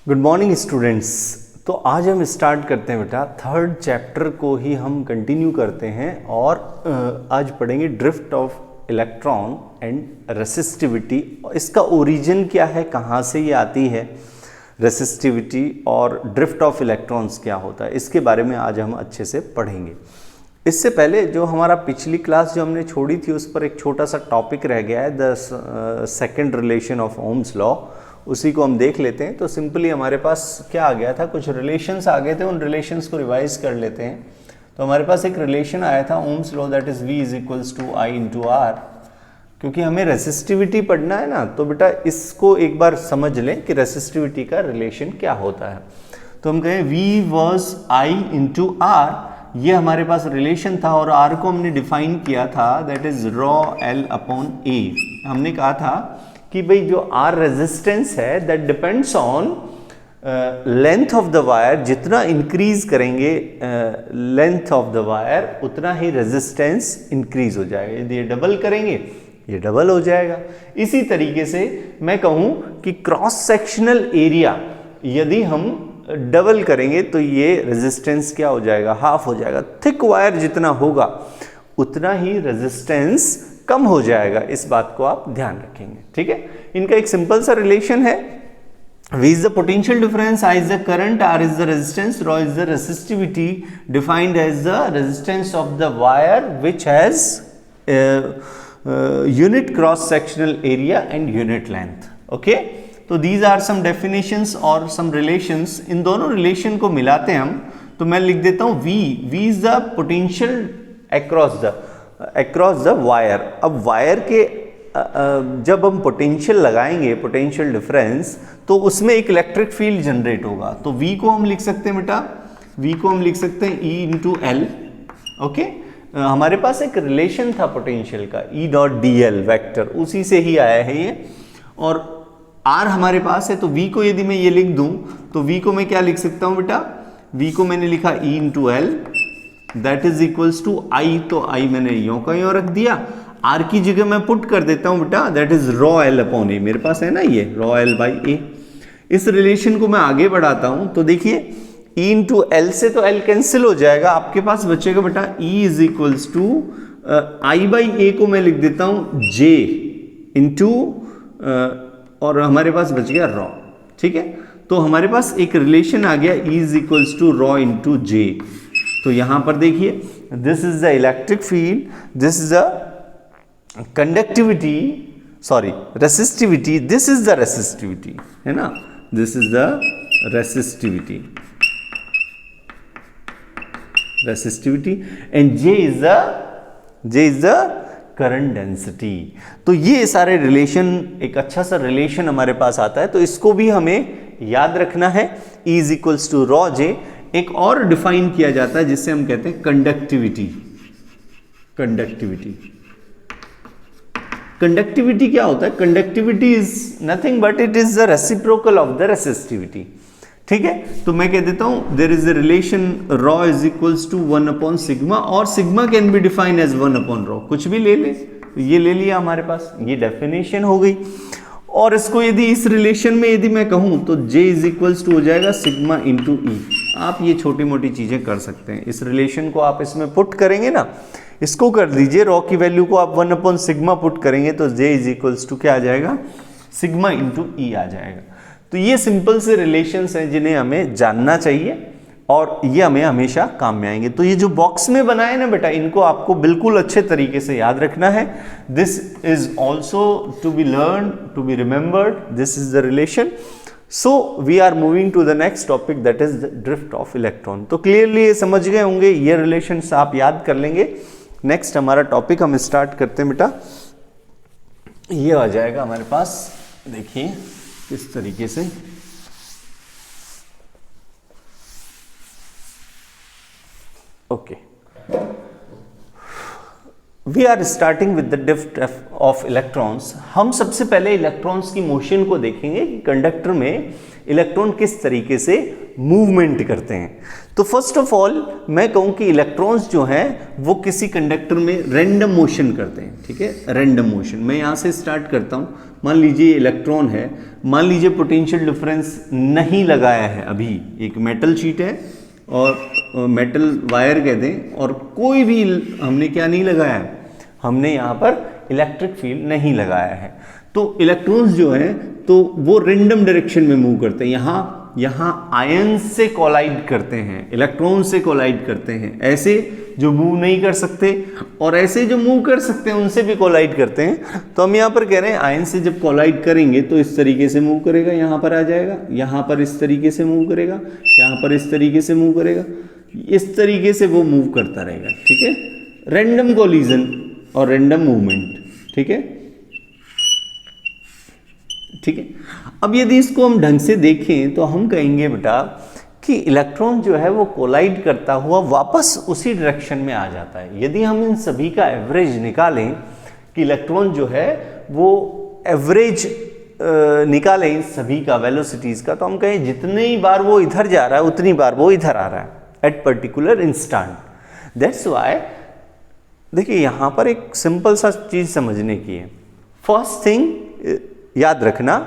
Good morning students. तो आज हम स्टार्ट करते हैं बेटा, थर्ड चैप्टर को ही हम कंटिन्यू करते हैं और आज पढ़ेंगे drift of electron and resistivity. इसका ओरिजिन क्या है, कहाँ से ये आती है रेसिस्टिविटी, और ड्रिफ्ट ऑफ इलेक्ट्रॉन्स क्या होता है, इसके बारे में आज हम अच्छे से पढ़ेंगे। इससे पहले जो हमारा पिछली क्लास जो हमने छोड़ी थी उस पर एक छोटा सा टॉपिक रह गया है, the second relation of Ohm's law, उसी को हम देख लेते हैं। तो सिंपली हमारे पास क्या आ गया था, कुछ रिलेशंस आ गए थे, उन रिलेशंस को रिवाइज कर लेते हैं। तो हमारे पास एक रिलेशन आया था Ohm's law, that is V is equals to I into R। क्योंकि हमें रेसिस्टिविटी पढ़ना है ना, तो बेटा इसको एक बार समझ लें कि रेसिस्टिविटी का रिलेशन क्या होता है। तो हम कहें V was I into R, ये हमारे पास रिलेशन था और R को हमने डिफाइन किया था, that is raw L upon A। हमने कहा था कि भाई जो R रेजिस्टेंस है that depends on length of the wire, जितना इंक्रीज करेंगे लेंथ ऑफ द वायर उतना ही रेजिस्टेंस इंक्रीज हो जाएगा। यदि ये डबल करेंगे ये डबल हो जाएगा। इसी तरीके से मैं कहूँ कि क्रॉस सेक्शनल एरिया यदि हम डबल करेंगे तो ये रेजिस्टेंस क्या हो जाएगा, हाफ हो जाएगा। थिक वायर जितना होगा उतना ही रेजिस्टेंस कम हो जाएगा, इस बात को आप ध्यान रखेंगे। ठीक है, इनका एक सिंपल सा रिलेशन है, V is the potential difference, I is the current, R is the resistance, rho is the resistivity, defined as the resistance of the wire which has unit cross sectional area and unit length. Okay, तो these are some definitions और some relations। इन दोनों relation को मिलाते हैं हम, तो मैं लिख देता हूँ V is the potential across the wire। अब वायर के जब हम पोटेंशियल लगाएंगे, पोटेंशियल डिफरेंस, तो उसमें एक इलेक्ट्रिक फील्ड जनरेट होगा। तो V को हम लिख सकते हैं बेटा, V को हम लिख सकते हैं E इंटू एल। ओके, हमारे पास एक रिलेशन था पोटेंशियल का, E dot D L vector, उसी से ही आया है ये। और R हमारे पास है, तो V को यदि मैं ये लिख दूं तो V को मैं क्या लिख सकता हूं बेटा, V को मैंने लिखा E into L, that is equals to I, तो I मैंने यों का यों रख दिया। R की जगह मैं पुट कर देता हूं बेटा, that is raw L upon A। मेरे पास है ना ये रॉ L बाई A। इस रिलेशन को मैं आगे बढ़ाता हूं तो देखिए E इंटू एल से तो L कैंसिल हो जाएगा, आपके पास बचेगा बेटा E is equals to I by A को मैं लिख देता हूं J इंटू और हमारे पास बच गया रॉ। ठीक है, तो हमारे पास एक रिलेशन आ गया E is equals to rho into J। तो यहां पर देखिए, this is the electric field, this is the conductivity, sorry resistivity, this is the resistivity, है ना, this is the resistivity and J is the current density. तो ये सारे relation, एक अच्छा सा रिलेशन हमारे पास आता है, तो इसको भी हमें याद रखना है। E is equals to rho J। एक और डिफाइन किया जाता है जिससे हम कहते हैं कंडक्टिविटी। कंडक्टिविटी क्या होता है, conductivity is nothing but it is the reciprocal of the resistivity. ठीक है, तो मैं कह देता हूं there is a relation rho is equals to 1 upon sigma, और sigma can be define as 1 upon rho, कुछ भी ले ले, तो ये ले लिया हमारे पास, ये डेफिनेशन हो गई। और इसको यदि इस रिलेशन में यदि मैं कहूं तो J इज इक्वल्स टू हो जाएगा सिग्मा इंटू E। आप ये छोटी मोटी चीजें कर सकते हैं, इस रिलेशन को आप इसमें पुट करेंगे ना, इसको कर दीजिए, रॉ की वैल्यू को आप 1 अपॉन सिग्मा पुट करेंगे तो J इज इक्वल्स टू क्या आ जाएगा, सिग्मा इंटू E आ जाएगा। तो ये सिंपल से रिलेशंस हैं जिन्हें हमें जानना चाहिए और ये हमें हमेशा काम में आएंगे। तो ये जो बॉक्स में बनाए ना बेटा, इनको आपको बिल्कुल अच्छे तरीके से याद रखना है। This is also to be learn, to be remembered, this is the relation. So we are moving to the next topic, that is the drift of electron. तो क्लियरली ये समझ गए होंगे, ये रिलेशंस आप याद कर लेंगे। नेक्स्ट हमारा टॉपिक हम स्टार्ट करते हैं बेटा, ये आ जाएगा हमारे पास, देखिए किस तरीके से। Okay, we are starting with the drift of electrons. हम सबसे पहले इलेक्ट्रॉन्स की मोशन को देखेंगे कि कंडक्टर में इलेक्ट्रॉन किस तरीके से मूवमेंट करते हैं। तो फर्स्ट ऑफ ऑल मैं कहूँ कि इलेक्ट्रॉन्स जो हैं वो किसी कंडक्टर में रैंडम मोशन करते हैं, ठीक है, रैंडम मोशन। मैं यहाँ से स्टार्ट करता हूँ, मान लीजिए इलेक्ट्रॉन है, मान लीजिए पोटेंशियल डिफरेंस नहीं लगाया है, अभी एक मेटल शीट है और मेटल वायर कह दें, और कोई भी हमने क्या नहीं लगाया है, हमने यहाँ पर इलेक्ट्रिक फील्ड नहीं लगाया है। तो इलेक्ट्रॉन्स जो हैं तो वो रैंडम डायरेक्शन में मूव करते हैं। यहाँ आयंस से कोलाइड करते हैं, इलेक्ट्रॉन से कोलाइड करते हैं, ऐसे जो मूव नहीं कर सकते और ऐसे जो मूव कर सकते हैं उनसे भी कोलाइड करते हैं। तो हम यहाँ पर कह रहे हैं आयन से जब कोलाइड करेंगे तो इस तरीके से मूव करेगा, यहाँ पर आ जाएगा, यहाँ पर इस तरीके से मूव करेगा, यहाँ पर इस तरीके से मूव करेगा, इस तरीके से वो मूव करता रहेगा, ठीक है, रैंडम कोलिजन और रैंडम मूवमेंट, ठीक है, ठीक है। अब यदि इसको हम ढंग से देखें तो हम कहेंगे बेटा कि इलेक्ट्रॉन जो है वो कोलाइड करता हुआ वापस उसी डायरेक्शन में आ जाता है। यदि हम इन सभी का एवरेज निकालें कि इलेक्ट्रॉन जो है वो एवरेज निकालें इन सभी का वेलोसिटीज का, तो हम कहें जितनी बार वो इधर जा रहा है उतनी बार वो इधर आ रहा है at particular instant. That's why देखिए यहाँ पर एक सिंपल सा चीज समझने की है। फर्स्ट थिंग याद रखना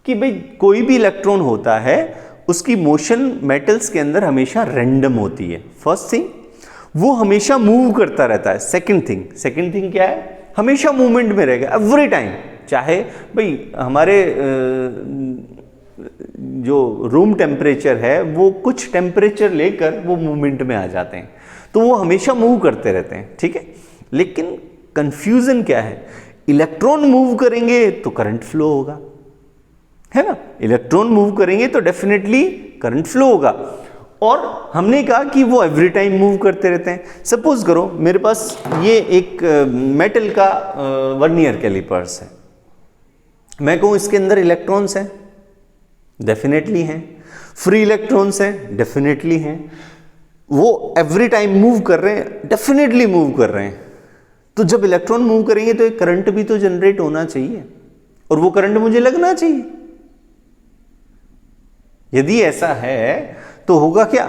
कि भाई कोई भी इलेक्ट्रॉन होता है उसकी मोशन मेटल्स के अंदर हमेशा रैंडम होती है। फर्स्ट थिंग वो हमेशा मूव करता रहता है। सेकंड थिंग क्या है, हमेशा मूवमेंट में रहेगा एवरी टाइम। चाहे भाई हमारे जो रूम टेम्परेचर है वो कुछ टेम्परेचर लेकर वो मूवमेंट में आ जाते हैं, तो वो हमेशा मूव करते रहते हैं, ठीक है। लेकिन कंफ्यूजन क्या है, इलेक्ट्रॉन मूव करेंगे तो करंट फ्लो होगा, है ना, इलेक्ट्रॉन मूव करेंगे तो डेफिनेटली करंट फ्लो होगा। और हमने कहा कि वो एवरी टाइम मूव करते रहते हैं। सपोज करो मेरे पास ये एक मेटल का वर्नियर कैलिपर्स है, मैं कहूँ इसके अंदर इलेक्ट्रॉन्स हैं, डेफिनेटली हैं, फ्री इलेक्ट्रॉन्स हैं, डेफिनेटली हैं, वो एवरी टाइम मूव कर रहे हैं, डेफिनेटली मूव कर रहे हैं। तो जब इलेक्ट्रॉन मूव करेंगे तो एक करंट भी तो जनरेट होना चाहिए और वो करंट मुझे लगना चाहिए। यदि ऐसा है तो होगा क्या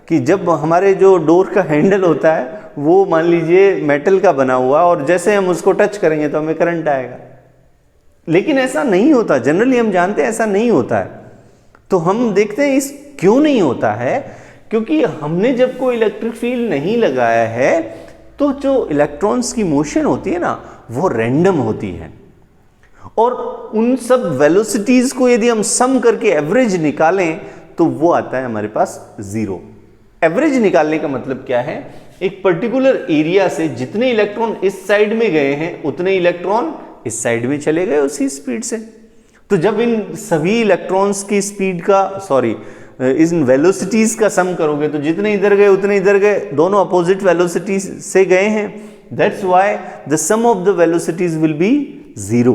कि जब हमारे जो डोर का हैंडल होता है वो मान लीजिए मेटल का बना हुआ और जैसे हम उसको टच करेंगे तो हमें करंट आएगा, लेकिन ऐसा नहीं होता। जनरली हम जानते हैं ऐसा नहीं होता है। तो हम देखते हैं इस क्यों नहीं होता है, क्योंकि हमने जब कोई इलेक्ट्रिक फील्ड नहीं लगाया है तो जो इलेक्ट्रॉन्स की मोशन होती है ना वो रैंडम होती है, और उन सब वेलोसिटीज को यदि हम सम करके एवरेज निकालें तो वो आता है हमारे पास जीरो। एवरेज निकालने का मतलब क्या है, एक पर्टिकुलर एरिया से जितने इलेक्ट्रॉन इस साइड में गए हैं उतने इलेक्ट्रॉन इस साइड में चले गए उसी स्पीड से। तो जब इन सभी इलेक्ट्रॉन्स की स्पीड का इन वेलोसिटीज का सम करोगे तो जितने इधर गए उतने इधर गए, दोनों अपोजिट वेलोसिटी से गए हैं। That's why the sum of the velocities will be zero.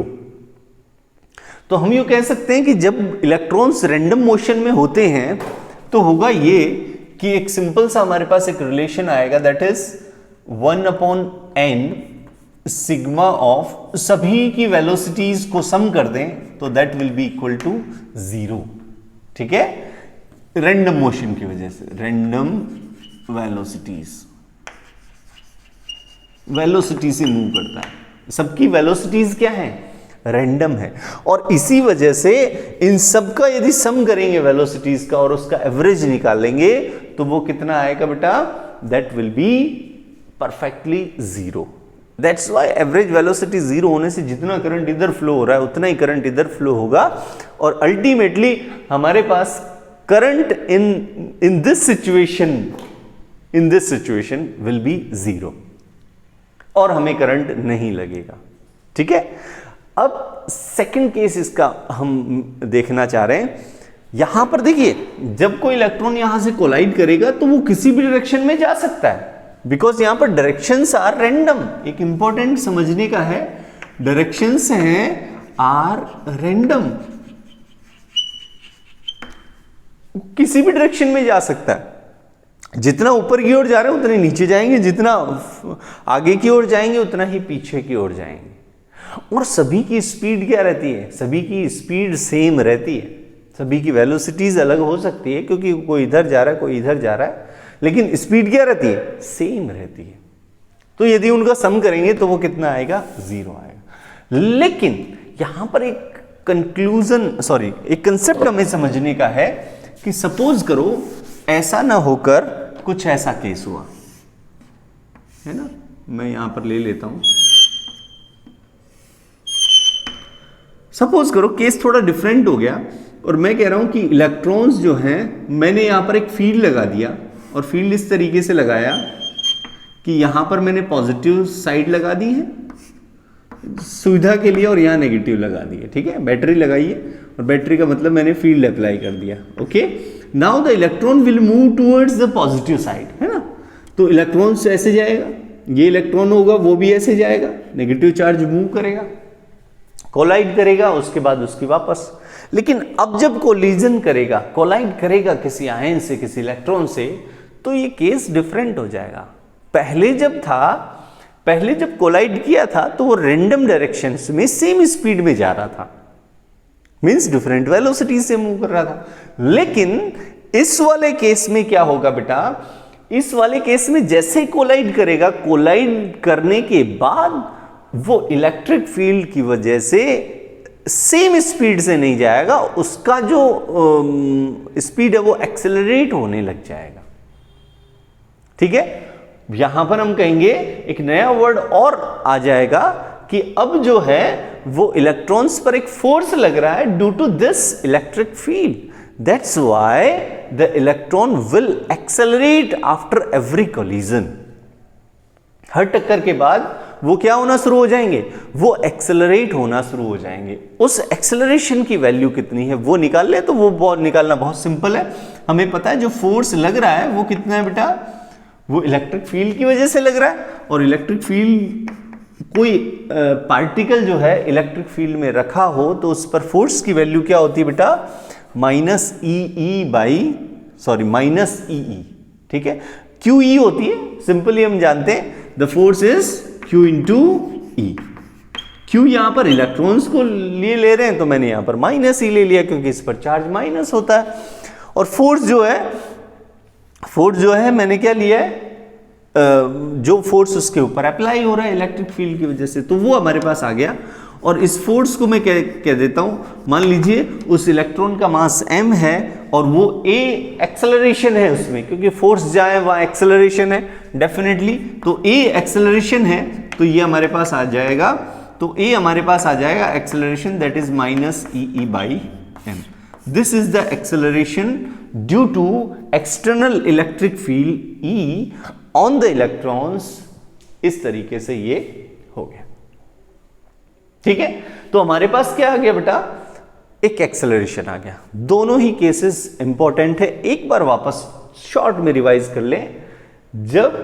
तो हम ये कह सकते हैं कि जब इलेक्ट्रॉन्स रैंडम मोशन में होते हैं तो होगा ये कि एक सिंपल सा हमारे पास एक रिलेशन आएगा, that is 1/n sigma of सभी की वेलोसिटीज को सम कर दें तो that will be equal to 0, ठीक है, रैंडम मोशन की वजह से। रैंडम वेलोसिटी से मूव करता है, सबकी वेलोसिटीज क्या है, रैंडम है, और इसी वजह से इन सब का यदि सम करेंगे वेलोसिटीज का और उसका एवरेज निकालेंगे तो वो कितना आएगा बेटा, that will be perfectly 0। That's why average velocity 0 होने से जितना करंट इधर फ्लो हो रहा है उतना ही करंट इधर फ्लो होगा, और अल्टीमेटली हमारे पास current in this situation will be 0 और हमें करंट नहीं लगेगा, ठीक है। अब सेकंड केस इसका हम देखना चाह रहे हैं। यहां पर देखिए जब कोई इलेक्ट्रॉन यहां से कोलाइड करेगा तो वो किसी भी डायरेक्शन में जा सकता है, बिकॉज यहां पर डायरेक्शंस आर रैंडम। एक इंपॉर्टेंट समझने का है, डायरेक्शंस हैं आर रैंडम, किसी भी डायरेक्शन में जा सकता है। जितना ऊपर की ओर जा रहे हैं उतने नीचे जाएंगे, जितना आगे की ओर जाएंगे उतना ही पीछे की ओर जाएंगे। और सभी की स्पीड क्या रहती है, सभी की स्पीड सेम रहती है, सभी की वेलोसिटीज अलग हो सकती है क्योंकि कोई इधर जा रहा है कोई इधर जा रहा है, लेकिन स्पीड क्या रहती है, सेम रहती है। तो यदि उनका सम करेंगे तो वो कितना आएगा, 0 आएगा। लेकिन यहां पर एक एक कंसेप्ट हमें समझने का है कि सपोज करो ऐसा ना होकर कुछ ऐसा केस हुआ है ना, मैं यहां पर ले लेता हूं। सपोज करो केस थोड़ा डिफरेंट हो गया और मैं कह रहा हूं कि इलेक्ट्रॉन्स जो हैं, मैंने यहां पर एक फील्ड लगा दिया और फील्ड इस तरीके से लगाया कि यहां पर मैंने पॉजिटिव साइड लगा दी है सुविधा के लिए और यहां नेगेटिव लगा दी है, ठीक है, बैटरी लगाई है और बैटरी का मतलब मैंने फील्ड अप्लाई कर दिया। Okay, now the electron will move towards the positive side, है ना। तो इलेक्ट्रॉन से ऐसे जाएगा, ये इलेक्ट्रॉन होगा वो भी ऐसे जाएगा, नेगेटिव चार्ज मूव करेगा, कोलाइड करेगा, उसके बाद उसकी वापस। लेकिन अब जब कोलिजन करेगा, कोलाइड करेगा किसी आयन से, किसी इलेक्ट्रॉन से, तो ये केस डिफरेंट हो जाएगा। पहले जब कोलाइड किया था तो वो रैंडम डायरेक्शंस में सेम स्पीड में जा रहा था, मींस डिफरेंट वेलोसिटी से मूव कर रहा था। लेकिन इस वाले केस में क्या होगा बेटा, इस वाले केस में जैसे कोलाइड करेगा, कोलाइड करने के बाद वो इलेक्ट्रिक फील्ड की वजह से सेम स्पीड से नहीं जाएगा, उसका जो स्पीड है वो एक्सेलरेट होने लग जाएगा। ठीक है, यहां पर हम कहेंगे एक नया वर्ड और आ जाएगा कि अब जो है वो इलेक्ट्रॉन्स पर एक फोर्स लग रहा है due to this electric field, that's why the electron will accelerate after every collision. हर टक्कर के बाद वो क्या होना शुरू हो जाएंगे, वो एक्सेलरेट होना शुरू हो जाएंगे। उस एक्सेलरेशन की वैल्यू कितनी है वो निकाल ले, तो वो निकालना बहुत सिंपल है। हमें पता है जो फोर्स लग रहा है वो कितना है बेटा, वो इलेक्ट्रिक फील्ड की वजह से लग रहा है। और इलेक्ट्रिक फील्ड, कोई पार्टिकल जो है इलेक्ट्रिक फील्ड में रखा हो तो उस पर फोर्स की वैल्यू क्या होती है बेटा, माइनस ई। ठीक है, क्यू ई होती है, सिंपली हम जानते हैं the force is Q into E. Q यहां पर इलेक्ट्रॉन्स को लिए ले रहे हैं तो मैंने यहां पर माइनस ई ले लिया क्योंकि इस पर चार्ज माइनस होता है। और फोर्स जो है मैंने क्या लिया है, जो फोर्स उसके ऊपर अप्लाई हो रहा है इलेक्ट्रिक फील्ड की वजह से, तो वो हमारे पास आ गया। और इस फोर्स को मैं कह देता हूं, मान लीजिए उस इलेक्ट्रॉन का मास m है और वो a एक्सेलरेशन है उसमें, क्योंकि फोर्स जाए वहां एक्सेलरेशन है डेफिनेटली, तो a एक्सेलरेशन है तो ये हमारे पास आ जाएगा, तो a हमारे पास आ जाएगा acceleration that is minus E by M. This is the acceleration due to external electric field E on the electrons. इस तरीके से ये हो गया। ठीक है, तो हमारे पास क्या आ गया बेटा, एक एक्सेलरेशन आ गया। दोनों ही केसेस इंपॉर्टेंट है, एक बार वापस शॉर्ट में रिवाइज कर लें। जब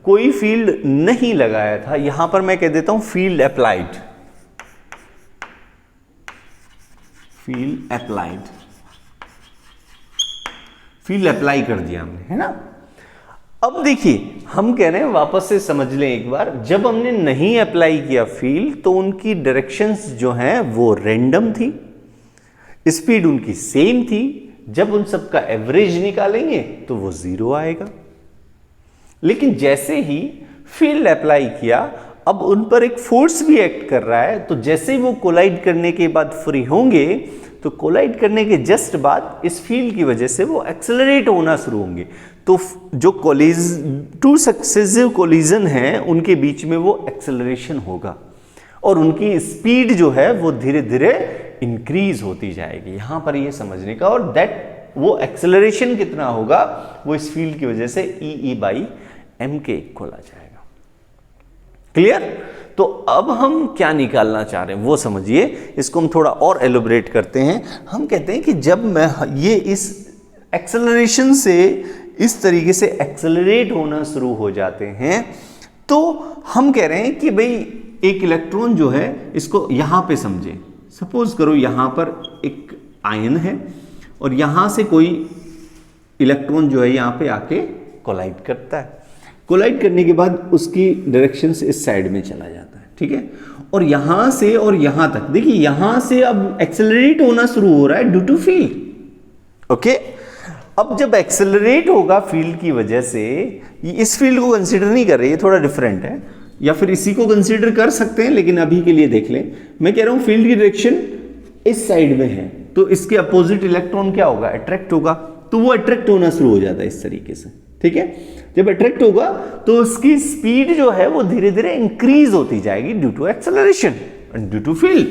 कोई फील्ड नहीं लगाया था, यहां पर मैं कह देता हूं फील्ड अप्लाइड, फील्ड अप्लाई कर दिया हमने, है ना। अब देखिए हम कह रहे हैं, वापस से समझ लें एक बार, जब हमने नहीं अप्लाई किया फील्ड तो उनकी डायरेक्शंस जो हैं वो रैंडम थी, स्पीड उनकी सेम थी। जब उन सब का एवरेज निकालेंगे तो वो 0 आएगा। लेकिन जैसे ही फील्ड अप्लाई किया, अब उन पर एक फोर्स भी एक्ट कर रहा है, तो जैसे ही वो कोलाइड करने के बाद फ्री होंगे तो कोलाइड करने के जस्ट बाद इस फील्ड की वजह से वो एक्सेलरेट होना शुरू होंगे। तो जो टू सक्सेसिव कोलिजन है उनके बीच में वो एक्सेलरेशन होगा और उनकी स्पीड जो है वो धीरे धीरे इंक्रीज होती जाएगी। यहां पर ये समझने का, और वो एक्सेलरेशन कितना होगा वो इस फील्ड की वजह से ई बाई एम के इक्वल आ जाएगा। क्लियर? तो अब हम क्या निकालना चाह रहे हैं वो समझिए, इसको हम थोड़ा और एलोबरेट करते हैं। हम कहते हैं कि जब मैं ये इस एक्सेलरेशन से इस तरीके से एक्सेलरेट होना शुरू हो जाते हैं, तो हम कह रहे हैं कि भाई एक इलेक्ट्रॉन जो है, इसको यहां पे समझे। सपोज करो यहां पर एक आयन है और यहां से कोई इलेक्ट्रॉन जो है यहां पे आके कोलाइड करता है। कोलाइड करने के बाद उसकी डायरेक्शन से इस साइड में चला जाता है, ठीक है। और यहां से और यहां तक देखिए, यहां से अब एक्सेलरेट होना शुरू हो रहा है ड्यू टू फील्ड, ओके अब जब एक्सेलरेट होगा फील्ड की वजह से, इस फील्ड को कंसीडर नहीं कर रही है, थोड़ा डिफरेंट है, या फिर इसी को कंसीडर कर सकते हैं, लेकिन अभी के लिए देख लें। मैं कह रहा हूं फील्ड की डायरेक्शन इस साइड में है, तो इसके अपोजिट इलेक्ट्रॉन क्या होगा, अट्रैक्ट होगा, तो वो अट्रैक्ट होना शुरू हो जाता है इस तरीके से। ठीक है, जब अट्रैक्ट होगा तो उसकी स्पीड जो है वो धीरे धीरे इंक्रीज होती जाएगी due to acceleration and due to field.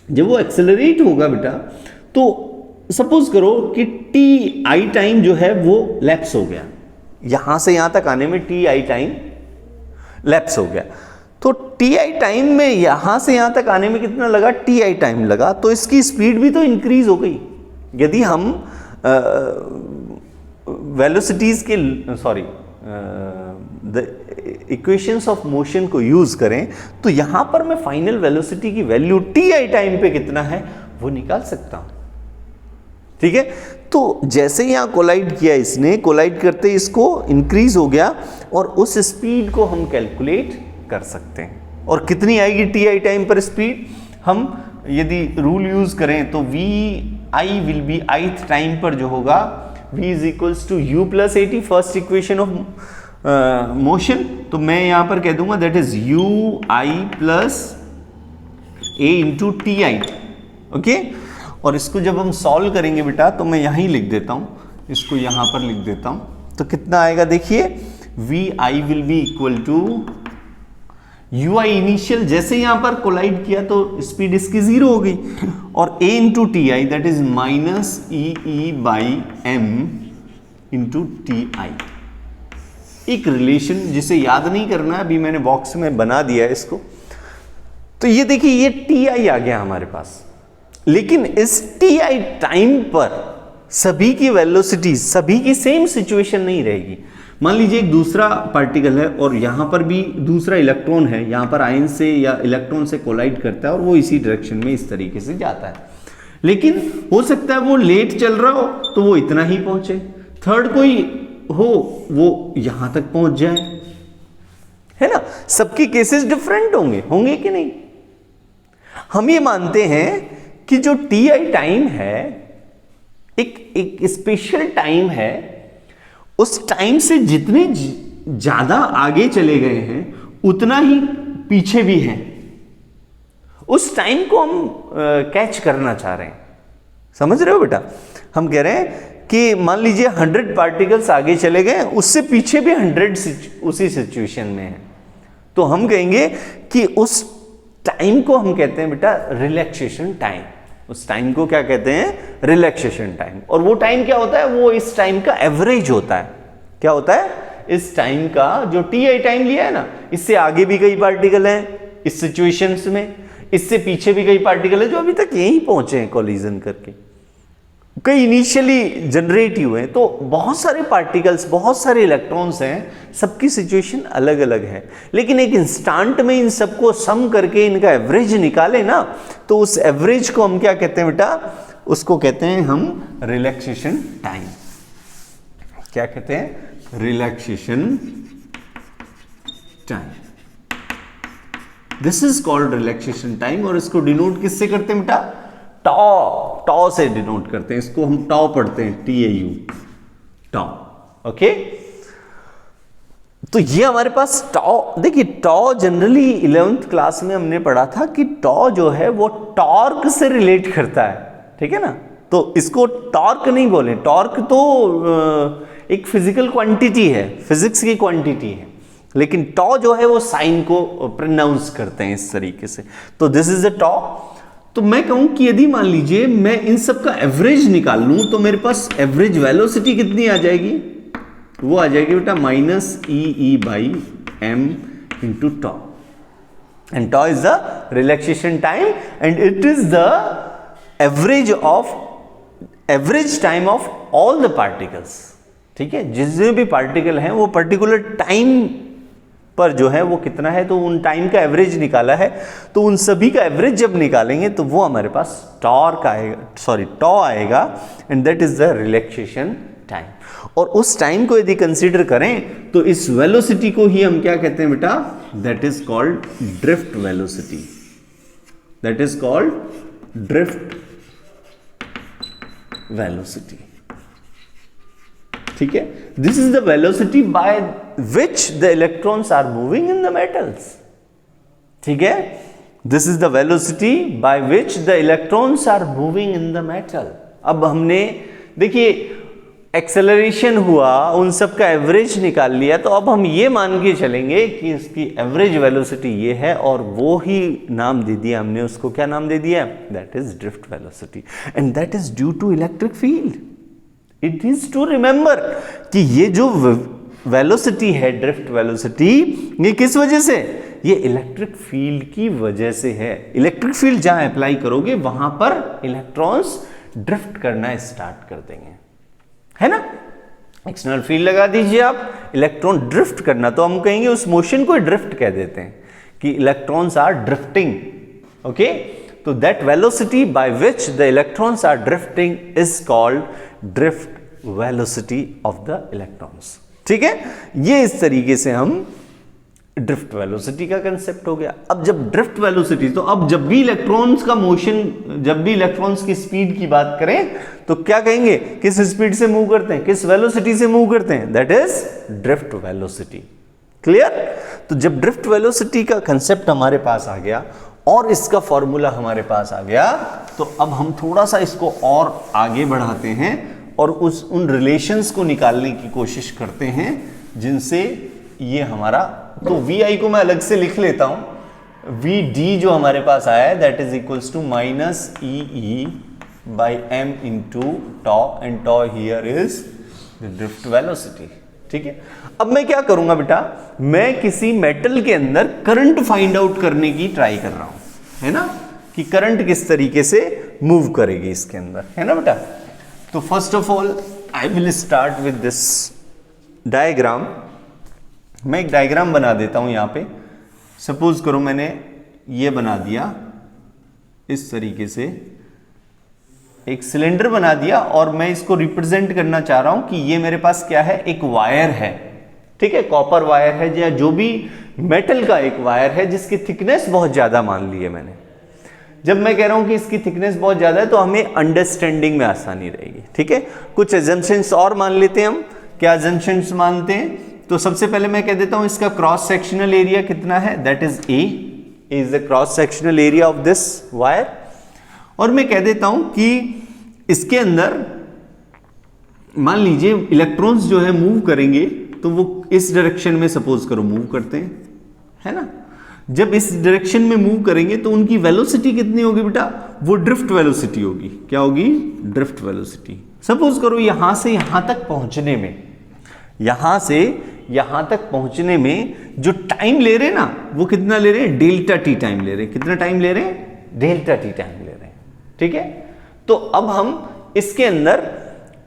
जब वो एक्सेलरेट होगा बेटा, तो सपोज करो कि टी आई टाइम जो है वो लैप्स हो गया, यहां से यहां तक आने में टी आई टाइम लैप्स हो गया, तो टी आई टाइम में यहां से यहां तक आने में कितना लगा, टी आई टाइम लगा, तो इसकी स्पीड भी तो इंक्रीज हो गई। यदि हम वेलोसिटीज के द इक्वेशंस ऑफ मोशन को यूज करें, तो यहां पर मैं फाइनल वेलोसिटी की वैल्यू टी आई टाइम पे कितना है वो निकाल सकता हूं। ठीक है, तो जैसे यहां कोलाइड किया, इसने कोलाइड करते इसको इंक्रीज हो गया, और उस स्पीड को हम कैलकुलेट कर सकते हैं। और कितनी आएगी टी आई टाइम पर स्पीड, हम यदि रूल यूज करें तो V I will be ith time पर जो होगा v is equals to U plus A T, first equation of motion, तो मैं यहां पर कह दूंगा that is U I plus A into T I. Okay, और इसको जब हम सॉल्व करेंगे बेटा, तो मैं यहीं लिख देता हूं, इसको यहां पर लिख देता हूं, तो कितना आएगा देखिए, V I will be equal to U I initial, जैसे यहां पर कोलाइड किया तो स्पीड इसकी 0 हो गई, और a into T I that is minus E by M into T I. एक रिलेशन जिसे याद नहीं करना है, अभी मैंने बॉक्स में बना दिया है इसको। तो ये देखिए, ये टी आई आ गया हमारे पास, लेकिन इस टी आई टाइम पर सभी की वेलोसिटी, सभी की सेम सिचुएशन नहीं रहेगी। मान लीजिए एक दूसरा पार्टिकल है और यहां पर भी दूसरा इलेक्ट्रॉन है, यहां पर आयन से या इलेक्ट्रॉन से कोलाइड करता है और वो इसी डायरेक्शन में इस तरीके से जाता है, लेकिन हो सकता है वो लेट चल रहा हो तो वो इतना ही पहुंचे, थर्ड कोई हो वो यहां तक पहुंच जाए, है ना। सबके केसेस डिफरेंट होंगे कि नहीं। हम ये मानते हैं कि जो टी आई टाइम है एक स्पेशल टाइम है, उस टाइम से जितने ज्यादा आगे चले गए हैं उतना ही पीछे भी हैं। उस टाइम को हम कैच करना चाह रहे हैं, समझ रहे हो बेटा। हम कह रहे हैं कि मान लीजिए 100 पार्टिकल्स आगे चले गए, उससे पीछे भी 100 उसी सिचुएशन में है, तो हम कहेंगे कि उस टाइम को हम कहते हैं बेटा रिलैक्सेशन टाइम। उस टाइम को क्या कहते हैं, रिलैक्सेशन टाइम। और वो टाइम क्या होता है, वो इस टाइम का एवरेज होता है। क्या होता है, इस टाइम का जो टी आई टाइम लिया है ना, इससे आगे भी कई पार्टिकल हैं इस सिचुएशंस में, इससे पीछे भी कई पार्टिकल हैं जो अभी तक यहीं पहुंचे हैं कोलिजन करके, कई इनिशियली जनरेट हुए हैं। तो बहुत सारे पार्टिकल्स, बहुत सारे इलेक्ट्रॉन्स हैं, सबकी सिचुएशन अलग अलग है, लेकिन एक इंस्टेंट में इन सबको सम करके इनका एवरेज निकाले ना, तो उस एवरेज को हम क्या कहते हैं बेटा, उसको कहते हैं हम रिलैक्सेशन टाइम। क्या कहते हैं, relaxation time. This is called relaxation time. और इसको डिनोट किससे करते हैं बेटा, टॉ से डिनोट करते हैं, इसको हम टॉ पढ़ते हैं, TAU, टॉ। ओके, तो ये हमारे पास टॉ, देखिए टॉ जनरली 11th क्लास में हमने पढ़ा था कि टॉ जो है वो टॉर्क से रिलेट करता है, ठीक है ना। तो इसको टॉर्क नहीं बोले, टॉर्क तो एक फिजिकल क्वांटिटी है, फिजिक्स की क्वांटिटी है, लेकिन टॉ जो है वो साइन को प्रोनाउंस करते हैं इस तरीके से। तो दिस इज अ टॉ। तो मैं कहूं कि यदि मान लीजिए मैं इन सब का एवरेज निकाल लूं, तो मेरे पास एवरेज वेलोसिटी कितनी आ जाएगी, वो आ जाएगी बेटा minus E by M into tau. And tau is the relaxation time and it is the average time of all the particles. ठीक है, जितने भी पार्टिकल हैं वो पर्टिकुलर टाइम पर जो है वो कितना है, तो उन टाइम का एवरेज निकाला है, तो उन सभी का एवरेज जब निकालेंगे तो वो हमारे पास टॉ आएगा and that is the relaxation time. और उस टाइम को यदि कंसीडर करें तो इस वेलोसिटी को ही हम क्या कहते हैं बेटा, that is called drift velocity. That is called drift velocity, ठीक है। This is the velocity by which the electrons are moving in the metals, ठीक है। This is the velocity by which the electrons are moving in the metal. अब हमने देखिए acceleration हुआ, उन सब का एवरेज निकाल लिया, तो अब हम ये मान के चलेंगे कि इसकी एवरेज वेलोसिटी ये है, और वो ही नाम दे दिया हमने उसको, क्या नाम दे दिया, that is drift velocity, and that is due to electric field. It is to remember कि ये जो वेलोसिटी है, ड्रिफ्ट वेलोसिटी, ये किस वजह से, ये इलेक्ट्रिक फील्ड की वजह से है। इलेक्ट्रिक फील्ड जहां अप्लाई करोगे वहां पर इलेक्ट्रॉन्स ड्रिफ्ट करना स्टार्ट कर देंगे, है ना। एक्सटर्नल फील्ड लगा दीजिए आप, इलेक्ट्रॉन ड्रिफ्ट करना, तो हम कहेंगे उस मोशन को ड्रिफ्ट कह देते हैं कि इलेक्ट्रॉन्स आर ड्रिफ्टिंग, ओके। तो that velocity by which the electrons are drifting is called drift velocity of the electrons, ठीक है। ये इस तरीके से हम ड्रिफ्ट वेलोसिटी का कंसेप्ट हो गया। अब जब ड्रिफ्ट वेलोसिटी, तो अब जब भी इलेक्ट्रॉन्स का मोशन, जब भी इलेक्ट्रॉन्स की स्पीड की बात करें तो क्या कहेंगे, किस स्पीड से मूव करते हैं, किस वेलोसिटी से मूव करते हैं, that is drift velocity. Clear. तो जब ड्रिफ्ट वेलोसिटी का कंसेप्ट हमारे पास आ गया और इसका फॉर्मूला हमारे पास आ गया, तो अब हम थोड़ा सा इसको और आगे बढ़ाते हैं और उन रिलेशंस को निकालने की कोशिश करते हैं जिनसे ये हमारा, तो वी आई को मैं अलग से लिख लेता हूं, वी डी जो हमारे पास आया है that is equals to minus E E by M into tau, and tau here is the drift velocity, ठीक है। अब मैं क्या करूंगा बेटा, मैं किसी मेटल के अंदर करंट फाइंड आउट करने की ट्राई कर रहा हूं, है ना, कि करंट किस तरीके से मूव करेगी इसके अंदर, है ना बेटा। तो first of all I will start with this diagram. मैं एक डायग्राम बना देता हूं यहां पे। सपोज करो मैंने ये बना दिया इस तरीके से, एक सिलेंडर बना दिया, और मैं इसको रिप्रेजेंट करना चाह रहा हूं कि ये मेरे पास क्या है, एक वायर है, ठीक है, कॉपर वायर है या जो भी मेटल का एक वायर है जिसकी थिकनेस बहुत ज्यादा मान ली है मैंने। जब मैं कह रहा हूं कि इसकी थिकनेस बहुत ज्यादा है तो हमें अंडरस्टैंडिंग में आसानी रहेगी, ठीक है। कुछ एजम्पशंस और मान लेते हैं हम। क्या एजम्पशंस मानते हैं, तो सबसे पहले मैं कह देता हूं इसका क्रॉस सेक्शनल एरिया कितना है, that is a is the cross sectional area of this wire. और मैं कह देता हूं कि इसके अंदर मान लीजिए इलेक्ट्रॉन्स जो है मूव करेंगे, तो वो इस डायरेक्शन में सपोज करो मूव करते हैं, है ना। जब इस डायरेक्शन में मूव करेंगे तो उनकी वेलोसिटी कितनी होगी बेटा, वो ड्रिफ्ट वेलोसिटी होगी। क्या होगी, ड्रिफ्ट वेलोसिटी। सपोज करो यहां से यहां तक पहुंचने में, यहां से यहां तक पहुंचने में जो टाइम ले रहे हैं ना, वो कितना ले रहे हैं, डेल्टा टी टाइम ले रहे हैं। कितना टाइम ले रहे हैं, डेल्टा टी टाइम ले रहे हैं, ठीक है। तो अब हम इसके अंदर,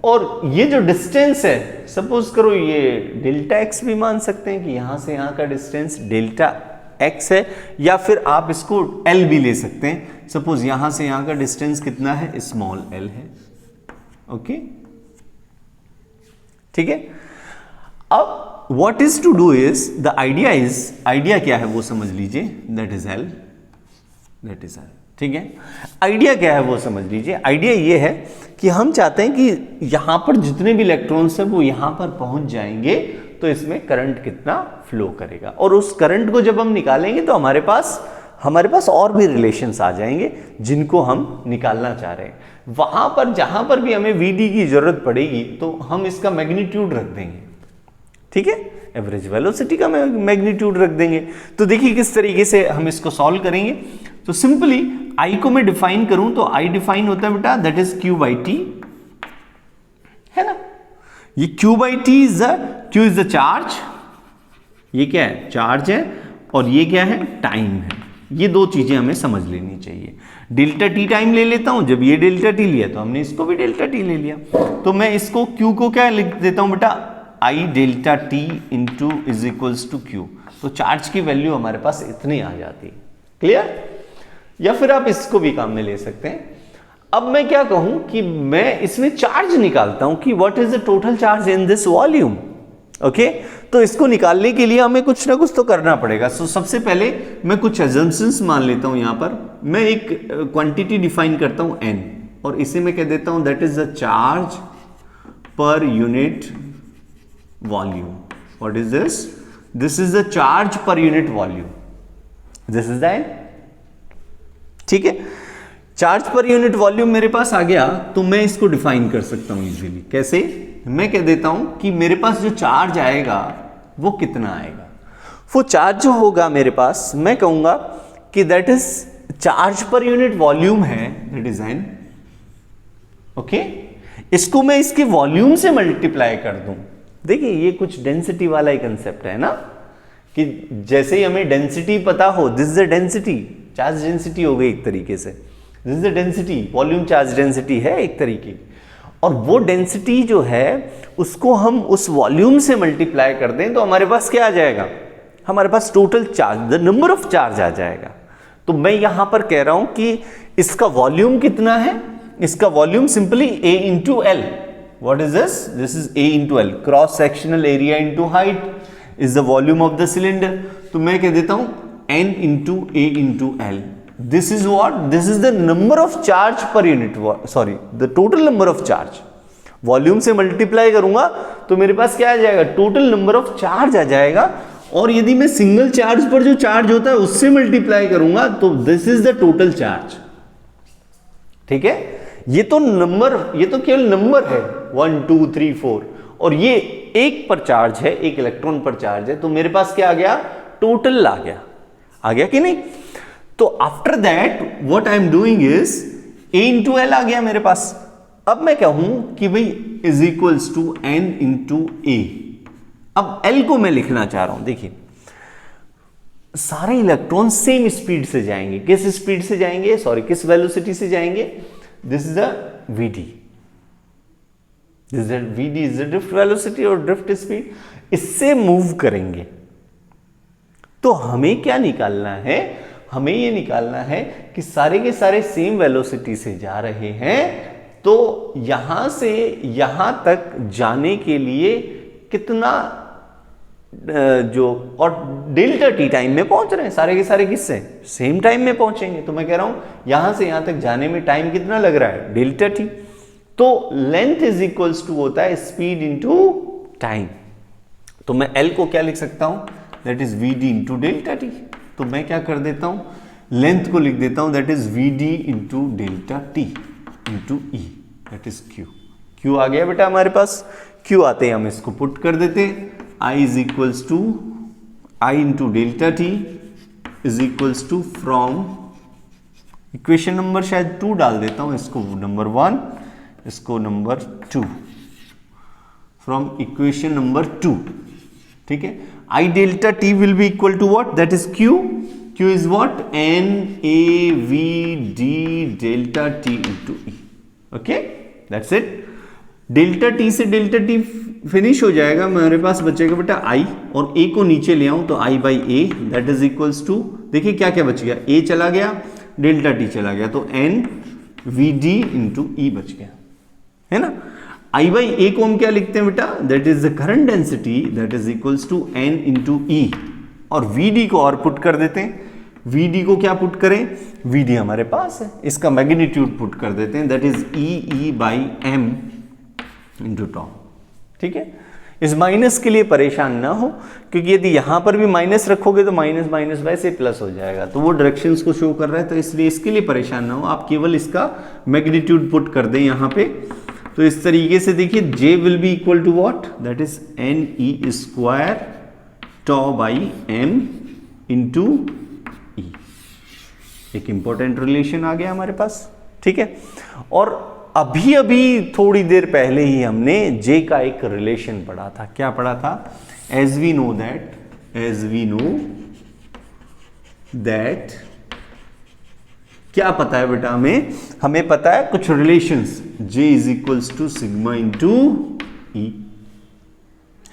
और ये जो डिस्टेंस है, सपोज करो ये डेल्टा एक्स भी मान सकते हैं कि यहां से यहां का डिस्टेंस डेल्टा एक्स है, या फिर आप इसको एल भी ले सकते हैं। सपोज यहां से यहां का डिस्टेंस कितना है, स्मॉल एल है, ओके, ठीक है। अब what is to do is, the idea is, idea क्या है वो समझ लीजिए, that is L, that is L, ठीक है। आइडिया क्या है वो समझ लीजिए। आइडिया ये है कि हम चाहते हैं कि यहां पर जितने भी इलेक्ट्रॉन्स हैं वो यहां पर पहुंच जाएंगे, तो इसमें करंट कितना फ्लो करेगा, और उस करंट को जब हम निकालेंगे तो हमारे पास और भी रिलेशंस आ जाएंगे जिनको हम निकालना चाह रहे हैं। वहां पर जहां पर भी हमें वीडी की जरूरत पड़ेगी तो हम इसका मैग्नीट्यूड रख देंगे, ठीक है, एवरेज वेलोसिटी का मैग्नीट्यूड रख देंगे। तो देखिए किस तरीके से हम इसको सॉल्व करेंगे। तो सिंपली आई को मैं डिफाइन करूं तो आई डिफाइन होता है बेटा, that is Q by T, है ना। ये Q by T is Q is the charge, ये क्या है, चार्ज है, और ये क्या है, टाइम है। ये दो चीजें हमें समझ लेनी चाहिए। डेल्टा टी टाइम ले लेता हूं, जब ये डेल्टा टी लिया तो हमने इसको भी डेल्टा टी ले लिया, तो मैं इसको क्यू को क्या लिख देता हूं बेटा, I delta T into is equals to Q. तो चार्ज की वैल्यू हमारे पास इतनी आ जाती है। क्लियर। या फिर आप इसको भी काम में ले सकते हैं। अब मैं क्या कहूं कि मैं इसमें चार्ज निकालता हूं कि what is the total charge in this volume, okay. तो इसको निकालने के लिए हमें कुछ ना कुछ तो करना पड़ेगा। सो सबसे पहले मैं कुछ अजम्पशंस मान लेता हूं। यहां पर मैं एक क्वांटिटी डिफाइन करता हूं n, और इसे मैं कह देता हूं that is the charge per unit volume. What is this? This is the charge per unit volume. This is the N. ठीक है, चार्ज पर यूनिट वॉल्यूम मेरे पास आ गया तो मैं इसको डिफाइन कर सकता हूं इजीली. कैसे? मैं कह देता हूं कि मेरे पास जो चार्ज आएगा वो कितना आएगा. वो चार्ज जो होगा मेरे पास, मैं कहूंगा कि that is charge per unit volume है, दैट इज एन. ओके, इसको मैं इसके वॉल्यूम से मल्टीप्लाई कर दूं. देखिए ये कुछ डेंसिटी वाला ही कंसेप्ट है ना, कि जैसे ही हमें डेंसिटी पता हो, this is the density, charge density हो गई एक तरीके से. This is the density, volume charge density है एक तरीके की. और वो डेंसिटी जो है उसको हम उस वॉल्यूम से मल्टीप्लाई कर दें तो हमारे पास क्या आ जाएगा? हमारे पास total charge, the number of charge आ जाएगा. तो मैं यहां पर कह रहा हूं कि इसका वॉल्यूम कितना है? इसका volume simply A into L. What is this? This is A into L. Cross sectional area into height is the volume of the cylinder. तो मैं कह देता हूं N into A into L. This is what? This is the number of charge per unit. Sorry, the total number of charge. Volume से multiply करूंगा तो मेरे पास क्या आ जाएगा? टोटल नंबर ऑफ चार्ज आ जाएगा. और यदि मैं सिंगल चार्ज पर जो चार्ज होता है उससे मल्टीप्लाई करूंगा तो this is the total charge. ठीक है, ये तो नंबर, ये तो केवल नंबर है 1 2 3 4, और ये एक पर चार्ज है, एक इलेक्ट्रॉन पर चार्ज है. तो मेरे पास क्या आ गया? टोटल आ गया. आ गया कि नहीं? तो after that what I am doing is A into L आ गया मेरे पास. अब मैं कहूं कि भाई is equals to N into A. अब L को मैं लिखना चाह रहा हूं. देखिए सारे इलेक्ट्रॉन सेम स्पीड से जाएंगे. किस स्पीड से जाएंगे? सॉरी, किस वेलोसिटी से जाएंगे? This is the VD. This is the VD is the drift velocity और ड्रिफ्ट स्पीड. इससे मूव करेंगे. तो हमें क्या निकालना है? हमें ये निकालना है कि सारे के सारे सेम वेलोसिटी से जा रहे हैं, तो यहां से यहां तक जाने के लिए कितना जो, और डेल्टा टी टाइम में पहुंच रहे हैं. सारे के सारे किससे? सेम टाइम में पहुंचेंगे. तो मैं कह रहा हूं यहां से यहां तक जाने में टाइम कितना लग रहा है? Delta T. तो लेंथ इज इक्वल्स टू होता है स्पीड इंटू टाइम. तो मैं एल को क्या लिख सकता हूं? That is VD into delta T. तो मैं क्या कर देता हूं? लेंथ को लिख देता हूं that is VD into delta T into E, that is Q. Q आ गया बेटा हमारे पास. Q आते हैं हम इसको पुट कर देते हैं. I is equals to I into delta T is equals to from equation number शायद 2 डाल देता हूं, इसको नंबर 1, इसको नंबर 2. From equation number 2. ठीक है, I delta T will be equal to what? That is Q. Q is what? N A V D delta T into E. Okay, that's it. Delta T से delta T finish हो जाएगा. मेरे पास बचेगा बेटा I, और A को नीचे ले आऊं तो I by A that is equals to, देखिए क्या क्या बच गया? A चला गया, डेल्टा T चला गया, तो N V D into E बच गया, है ना. I by A को हम क्या लिखते हैं बेटा? That is the current density, that is equals to N into E. और VD को और पुट कर देते हैं. VD को क्या पुट करें? VD हमारे पास है, इसका मैग्नीट्यूड पुट कर देते हैं, that is E by M into tau. ठीक है, इस माइनस के लिए परेशान ना हो, क्योंकि यदि यहां पर भी माइनस रखोगे तो माइनस माइनस वैसे प्लस हो जाएगा, तो वो डायरेक्शंस को शो कर रहा है, तो इसलिए इसके लिए परेशान ना हो. आप केवल इसका मैग्नीट्यूड पुट कर दें यहां पे. तो इस तरीके से देखिए J will be equal to what? That is NE square tau by M into E. एक इंपॉर्टेंट रिलेशन आ गया हमारे पास. ठीक है, और अभी अभी थोड़ी देर पहले ही हमने J का एक रिलेशन पढ़ा था. क्या पढ़ा था? एज वी नो दैट क्या पता है बेटा हमें पता है कुछ relations. J is equals to sigma into E,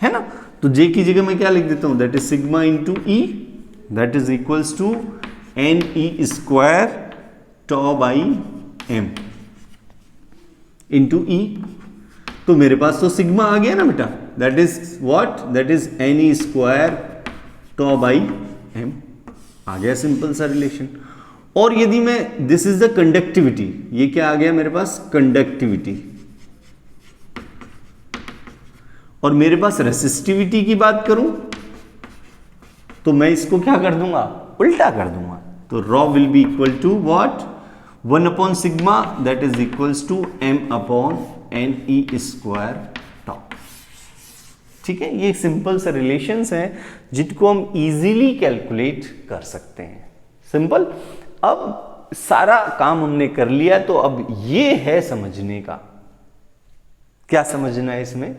है ना. तो J की जगह मैं क्या लिख देता हूं? That is sigma into E, that is equals to NE square tau by M into E. तो मेरे पास तो सिग्मा आ गया ना बेटा. That is what? That is NE square tau by M. आ गया सिंपल सा रिलेशन. और यदि मैं, दिस इज द कंडक्टिविटी, ये क्या आ गया मेरे पास, कंडक्टिविटी, और मेरे पास रेसिस्टिविटी की बात करूं तो मैं इसको क्या कर दूंगा, उल्टा कर दूंगा। तो rho will be equal to what, 1 upon sigma that is equals to m upon N E square tau. ठीक है, ये सिंपल से रिलेशंस हैं जिनको हम इजीली कैलकुलेट कर सकते हैं। सिंपल। अब सारा काम हमने कर लिया, तो अब ये है समझने का, क्या समझना है इसमें,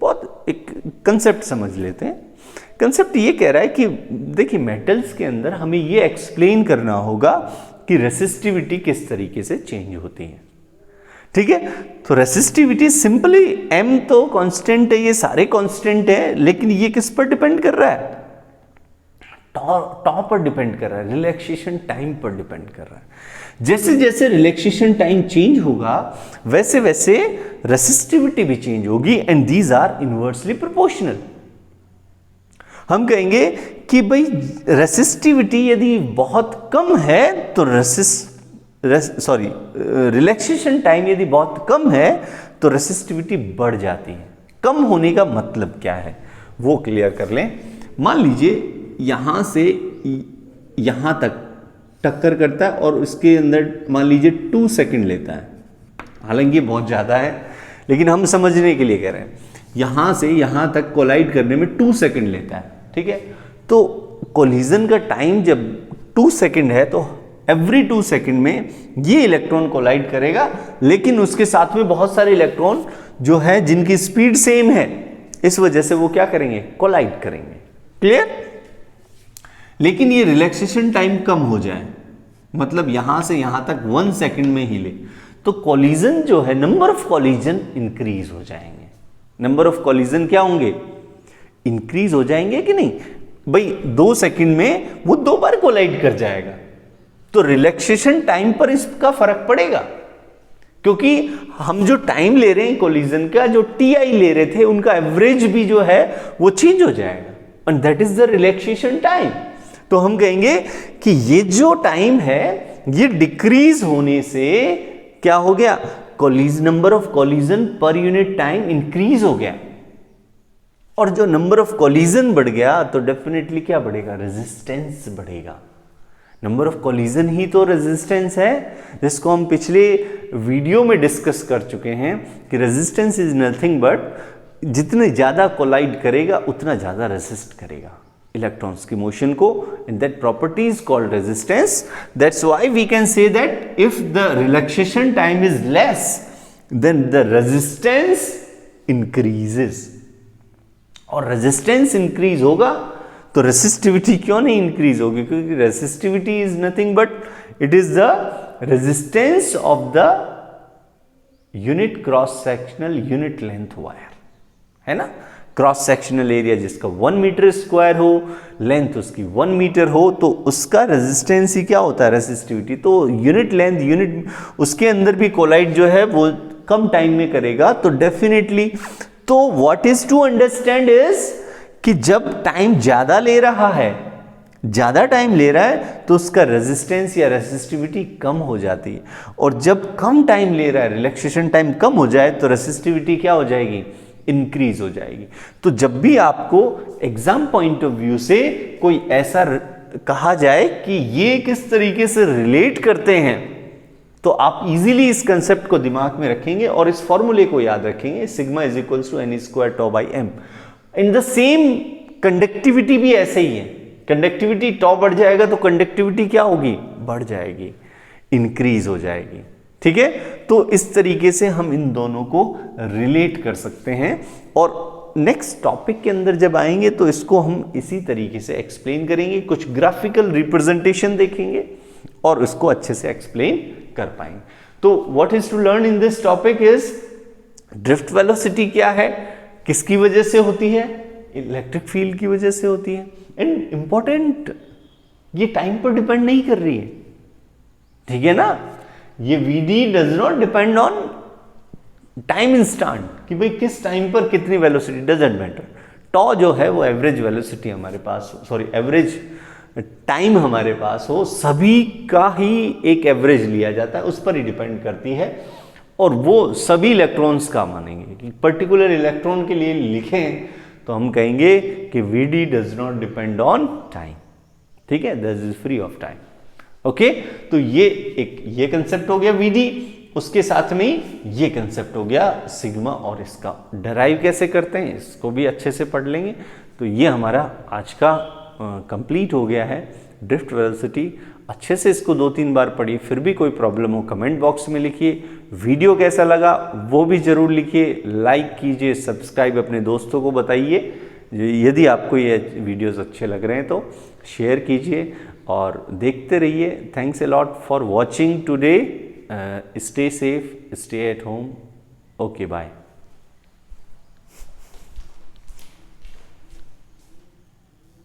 बहुत एक कंसेप्ट समझ लेते हैं। कंसेप्ट ये कह रहा है कि देखिए मेटल्स के अंदर हमें ये एक्सप्लेन करना होगा कि रेसिस्टिविटी किस तरीके से चेंज होती है। ठीक है, तो रेसिस्टिविटी सिंपली m तो कांस्टेंट है, ये सारे कांस्टेंट है, लेकिन ये किस पर डिपेंड कर रहा है, टॉ पर डिपेंड कर रहा है, रिलैक्सेशन टाइम पर डिपेंड कर रहा है। जैसे जैसे रिलैक्सेशन टाइम चेंज होगा वैसे वैसे रेसिस्टिविटी भी चेंज होगी, and these are inversely proportional. हम कहेंगे कि भाई रेसिस्टिविटी यदि बहुत कम है तो रिलैक्सेशन टाइम यदि बहुत कम है तो रेसिस्टिविटी बढ़ जाती है। कम होने का मतलब क्या है वो क्लियर कर लें। मान लीजिए यहां से यहां तक टक्कर करता है और उसके अंदर मान लीजिए 2 सेकंड लेता है, हालांकि बहुत ज्यादा है लेकिन हम समझने के लिए कह रहे हैं, यहां से यहां तक कोलाइड करने में 2 सेकंड लेता है। ठीक है, तो कोलिजन का टाइम जब 2 सेकंड है तो एवरी 2 सेकंड में ये इलेक्ट्रॉन कोलाइड करेगा, लेकिन उसके साथ में बहुत सारे इलेक्ट्रॉन जो है जिनकी स्पीड सेम है, इस वजह से वो क्या करेंगे, कोलाइड करेंगे। क्लियर। लेकिन ये रिलैक्सेशन टाइम कम हो जाए, मतलब यहां से यहां तक 1 सेकंड में हिले, तो कोलिजन जो है, नंबर ऑफ कोलिजन इंक्रीज हो जाएंगे। नंबर ऑफ कोलिजन क्या होंगे, इंक्रीज हो जाएंगे कि नहीं भाई। 2 सेकंड में वो 2 बार कोलाइड कर जाएगा, तो रिलैक्सेशन टाइम पर इसका फर्क पड़ेगा, क्योंकि हम जो टाइम ले रहे हैं कोलिजन का, जो टीआई ले रहे थे, उनका एवरेज भी जो है वो चेंज हो जाएगा, and that is the relaxation time. तो हम कहेंगे कि ये जो टाइम है ये डिक्रीज होने से क्या हो गया, number of collision per unit time increase हो गया, और जो नंबर ऑफ कोलिजन बढ़ गया तो डेफिनेटली क्या बढ़ेगा, रेजिस्टेंस बढ़ेगा। नंबर ऑफ कोलिजन ही तो रेजिस्टेंस है, जिसको हम पिछले वीडियो में डिस्कस कर चुके हैं कि रेजिस्टेंस इज नथिंग बट जितने ज्यादा कोलाइड करेगा उतना ज्यादा रेसिस्ट करेगा इलेक्ट्रॉन्स की मोशन को, and that property is called resistance. That's why we can say that if the relaxation time is less then the resistance increases, और रेजिस्टेंस इंक्रीज होगा तो रेसिस्टिविटी क्यों नहीं इंक्रीज होगी, क्योंकि resistivity is nothing but it is the resistance of the unit cross sectional unit length wire, है ना। Cross sectional area जिसका 1 मीटर स्क्वायर हो, लेंथ उसकी 1 मीटर हो, तो उसका रेजिस्टेंस ही क्या होता है, रेसिस्टिविटी। तो यूनिट लेंथ, यूनिट उसके अंदर भी कोलाइड जो है वो कम टाइम में करेगा, तो डेफिनेटली, तो what is to understand is कि जब टाइम ज्यादा ले रहा है, ज्यादा टाइम ले रहा है, तो उसका रेजिस्टेंस या रेसिस्टिविटी कम हो जाती है, और जब कम टाइम ले रहा है, रिलैक्सेशन टाइम कम हो जाए, तो रेसिस्टिविटी क्या हो जाएगी, इंक्रीज हो जाएगी। तो जब भी आपको एग्जाम पॉइंट ऑफ व्यू से कोई ऐसा कहा जाए कि ये किस तरीके से रिलेट करते हैं, तो आप इजीली इस कंसेप्ट को दिमाग में रखेंगे और इस फॉर्मूले को याद रखेंगे, sigma is equals to N square tau by M. In the same conductivity भी ऐसे ही है, कंडक्टिविटी टॉ बढ़ जाएगा तो कंडक्टिविटी क्या होगी, बढ़ जाएगी, इंक्रीज हो जाएगी। ठीक है, तो इस तरीके से हम इन दोनों को रिलेट कर सकते हैं, और नेक्स्ट टॉपिक के अंदर जब आएंगे तो इसको हम इसी तरीके से एक्सप्लेन करेंगे, कुछ ग्राफिकल रिप्रेजेंटेशन देखेंगे और इसको अच्छे से एक्सप्लेन कर पाएंगे। तो what is to learn in this topic is drift velocity क्या है, किसकी वजह से होती है, इलेक्ट्रिक फील्ड की वजह से होती है, एंड इंपॉर्टेंट ये टाइम पर डिपेंड नहीं कर रही है, ठीक है ना। ये Vd does not depend on time instant कि भाई किस टाइम पर कितनी वेलोसिटी, डजंट मैटर। टॉ जो है वो एवरेज वेलोसिटी हमारे पास, सॉरी एवरेज टाइम हमारे पास हो, सभी का ही एक एवरेज लिया जाता है, उस पर ही डिपेंड करती है। और वो सभी इलेक्ट्रॉन्स का मानेंगे कि पर्टिकुलर इलेक्ट्रॉन के लिए लिखें तो हम कहेंगे कि VD does not depend on time, ठीक है, that is free of time. Okay, तो ये कंसेप्ट हो गया वीडी। उसके साथ में ये कंसेप्ट हो गया सिग्मा, और इसका डराइव कैसे करते हैं इसको भी अच्छे से पढ़ लेंगे। तो ये हमारा आज का कंप्लीट हो गया है ड्रिफ्ट वेलोसिटी। अच्छे से इसको 2-3 बार पढ़िए, फिर भी कोई प्रॉब्लम हो कमेंट बॉक्स में लिखिए। वीडियो कैसा लगा वो भी जरूर लिखिए, लाइक कीजिए, सब्सक्राइब अपने दोस्तों को बताइए। यदि आपको ये वीडियोस अच्छे लग रहे हैं तो शेयर कीजिए और देखते रहिए। Thanks a lot for watching today. Stay safe, stay at home. Okay, bye.